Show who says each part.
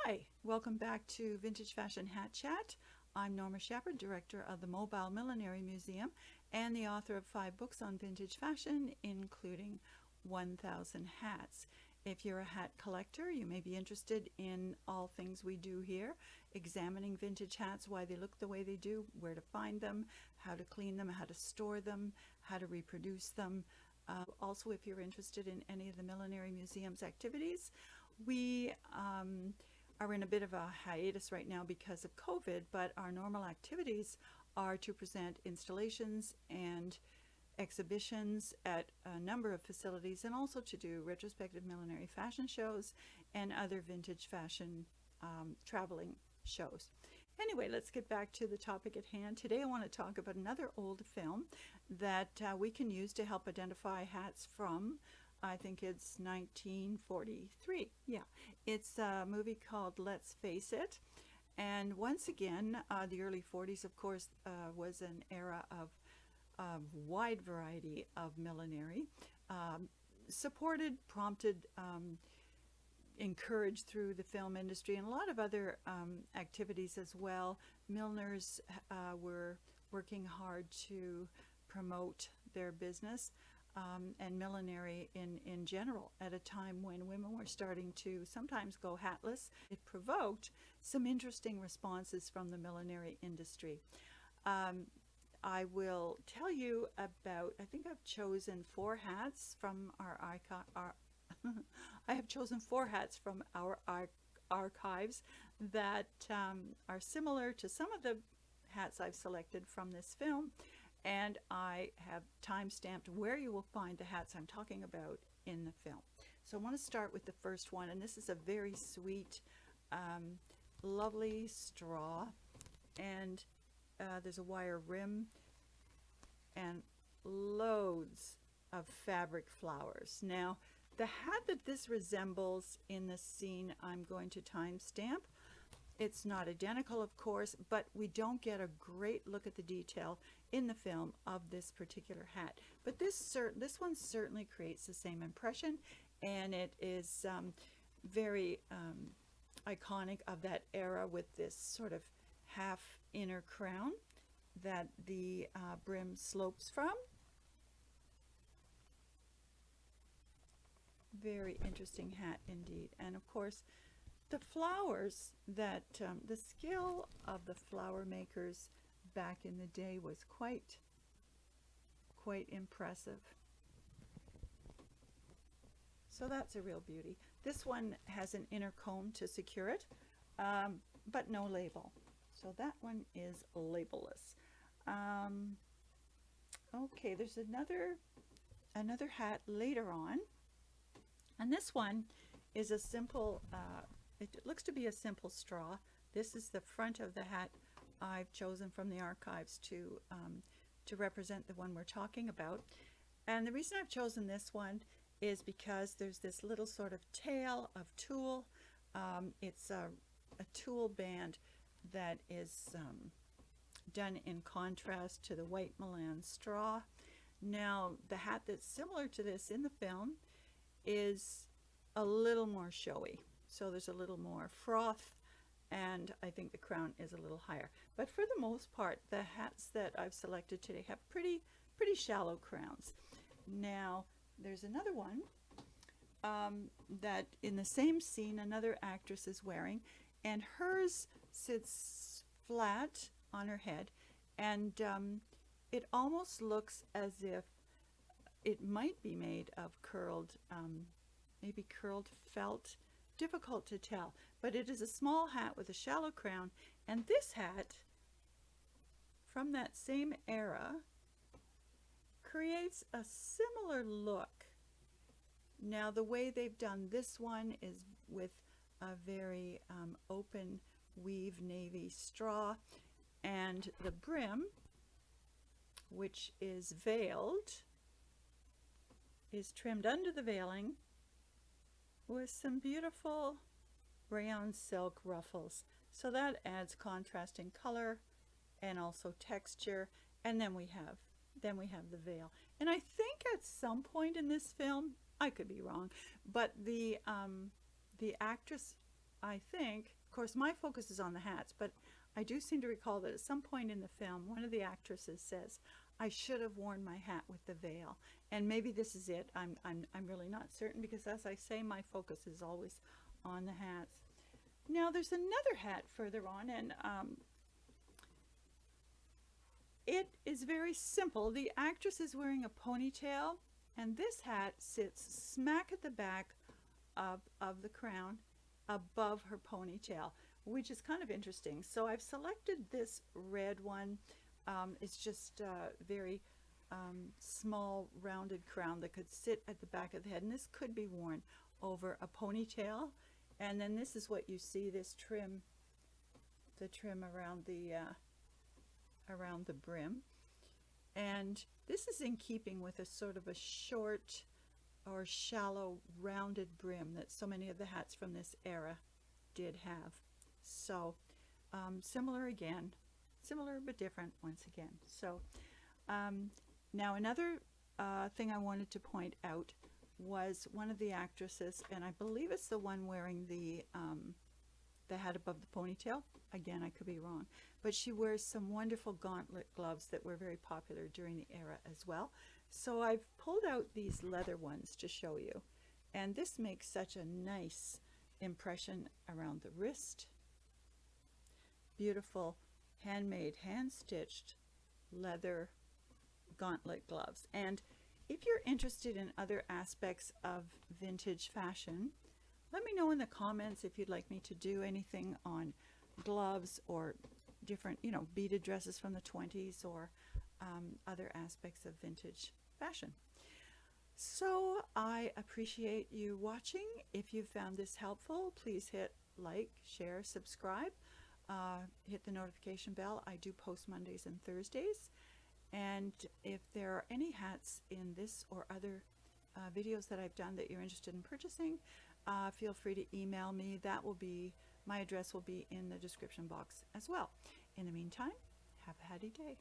Speaker 1: Hi, welcome back to Vintage Fashion Hat Chat. I'm Norma Shepherd, director of the Mobile Millinery Museum and the author of 5 books on vintage fashion, including 1,000 hats. If you're a hat collector, you may be interested in all things we do here, examining vintage hats, why they look the way they do, where to find them, how to clean them, how to store them, how to reproduce them. Also, if you're interested in any of the Millinery Museum's activities, we are in a bit of a hiatus right now because of COVID, but our normal activities are to present installations and exhibitions at a number of facilities, and also to do retrospective millinery fashion shows and other vintage fashion traveling shows. Anyway, let's get back to the topic at hand. Today I want to talk about another old film that we can use to help identify hats from, I think it's 1943. Yeah, it's a movie called Let's Face It. And once again, the early 40s, of course, was an era of wide variety of millinery, supported, prompted, encouraged through the film industry and a lot of other activities as well. Milliners were working hard to promote their business and millinery in general at a time when women were starting to sometimes go hatless. It provoked some interesting responses from the millinery industry. I will tell you about, I think I've chosen 4 hats from our I have chosen 4 hats from our archives that are similar to some of the hats I've selected from this film, and I have time-stamped where you will find the hats I'm talking about in the film. So I want to start with the first one, and this is a very sweet, lovely straw, and there's a wire rim and loads of fabric flowers. Now, the hat that this resembles in this scene, I'm going to time-stamp. It's not identical, of course, but we don't get a great look at the detail in the film of this particular hat. But this one certainly creates the same impression, and it is very iconic of that era, with this sort of half inner crown that the brim slopes from. Very interesting hat indeed. And of course, the flowers that the skill of the flower makers back in the day was quite impressive. So that's a real beauty. This one has an inner comb to secure it, but no label. So that one is labelless. Okay, there's another hat later on, and this one is a simple, it looks to be a simple straw. This is the front of the hat I've chosen from the archives to represent the one we're talking about. And the reason I've chosen this one is because there's this little sort of tail of tulle. It's a tulle band that is done in contrast to the white Milan straw. Now, the hat that's similar to this in the film is a little more showy. So there's a little more froth, and I think the crown is a little higher. But for the most part, the hats that I've selected today have pretty shallow crowns. Now, there's another one that in the same scene another actress is wearing, and hers sits flat on her head, and it almost looks as if it might be made of curled, maybe curled felt. Difficult to tell, but it is a small hat with a shallow crown, and this hat from that same era creates a similar look. Now, the way they've done this one is with a very open weave navy straw, and the brim, which is veiled, is trimmed under the veiling with some beautiful rayon silk ruffles. So that adds contrast in color and also texture. And then we have the veil. And I think at some point in this film, I could be wrong, but the actress I think, of course, my focus is on the hats, but I do seem to recall that at some point in the film, one of the actresses says, "I should have worn my hat with the veil." And maybe this is it. I'm really not certain because, as I say, my focus is always on the hats. Now, there's another hat further on, and it is very simple. The actress is wearing a ponytail, and this hat sits smack at the back of the crown above her ponytail, which is kind of interesting. So I've selected this red one. It's just a very small rounded crown that could sit at the back of the head, and this could be worn over a ponytail. And then this is what you see, this trim, the trim around the brim. And this is in keeping with a sort of a short or shallow rounded brim that so many of the hats from this era did have. So similar but different once again. So now another thing I wanted to point out was one of the actresses, and I believe it's the one wearing the hat above the ponytail. Again, I could be wrong, but she wears some wonderful gauntlet gloves that were very popular during the era as well. So I've pulled out these leather ones to show you, and this makes such a nice impression around the wrist. Beautiful handmade, hand-stitched leather gauntlet gloves. And if you're interested in other aspects of vintage fashion, let me know in the comments if you'd like me to do anything on gloves or different, beaded dresses from the 20s or other aspects of vintage fashion. So I appreciate you watching. If you found this helpful, please hit like, share, subscribe, hit the notification bell. I do post Mondays and Thursdays. And if there are any hats in this or other videos that I've done that you're interested in purchasing, feel free to email me. My address will be in the description box as well. In the meantime, have a happy day.